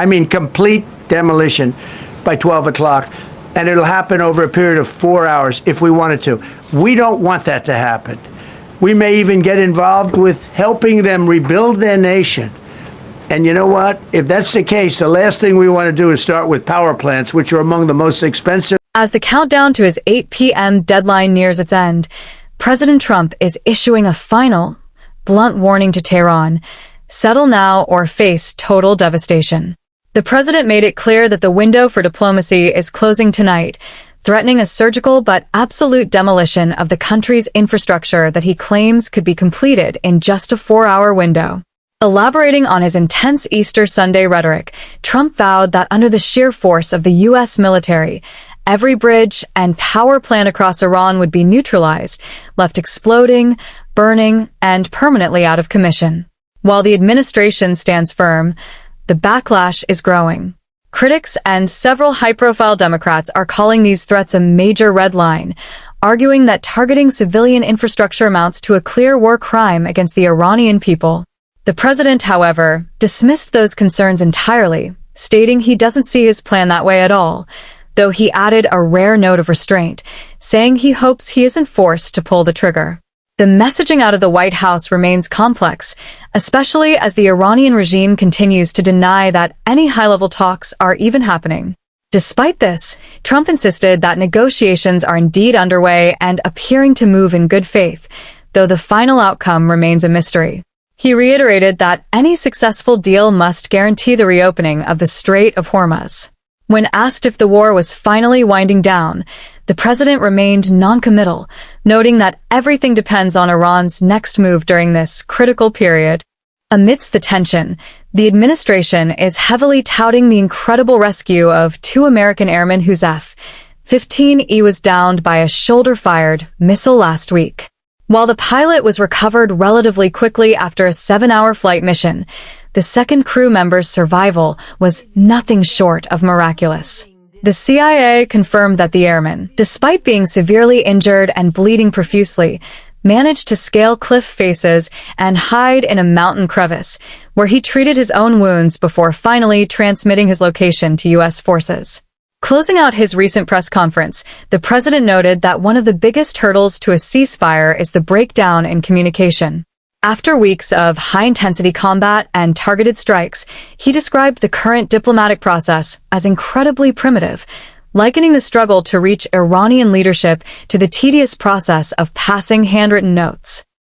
I mean, complete demolition by 12 o'clock. And it'll happen over a period of 4 hours if we wanted to. We don't want that to happen. We may even get involved with helping them rebuild their nation. And you know what? If that's the case, the last thing we want to do is start with power plants, which are among the most expensive. As the countdown to his 8 p.m. deadline nears its end, President Trump is issuing a final, blunt warning to Tehran: settle now or face total devastation. The president made it clear that the window for diplomacy is closing tonight, threatening a surgical but absolute demolition of the country's infrastructure that he claims could be completed in just a 4-hour window. Elaborating on his intense Easter Sunday rhetoric, Trump vowed that under the sheer force of the U.S. military, every bridge and power plant across Iran would be neutralized, left exploding, burning, and permanently out of commission. While the administration stands firm, the backlash is growing. Critics and several high-profile Democrats are calling these threats a major red line, arguing that targeting civilian infrastructure amounts to a clear war crime against the Iranian people. The president, however, dismissed those concerns entirely, stating he doesn't see his plan that way at all, though he added a rare note of restraint, saying he hopes he isn't forced to pull the trigger. The messaging out of the White House remains complex, especially as the Iranian regime continues to deny that any high-level talks are even happening. Despite this, Trump insisted that negotiations are indeed underway and appearing to move in good faith, though the final outcome remains a mystery. He reiterated that any successful deal must guarantee the reopening of the Strait of Hormuz. When asked if the war was finally winding down, the president remained non-committal, noting that everything depends on Iran's next move during this critical period. Amidst the tension, the administration is heavily touting the incredible rescue of 2 American airmen whose F-15E was downed by a shoulder-fired missile last week. While the pilot was recovered relatively quickly after a 7-hour flight mission, the second crew member's survival was nothing short of miraculous. The CIA confirmed that the airman, despite being severely injured and bleeding profusely, managed to scale cliff faces and hide in a mountain crevice, where he treated his own wounds before finally transmitting his location to U.S. forces. Closing out his recent press conference, the president noted that one of the biggest hurdles to a ceasefire is the breakdown in communication. After weeks of high-intensity combat and targeted strikes, he described the current diplomatic process as incredibly primitive, likening the struggle to reach Iranian leadership to the tedious process of passing handwritten notes.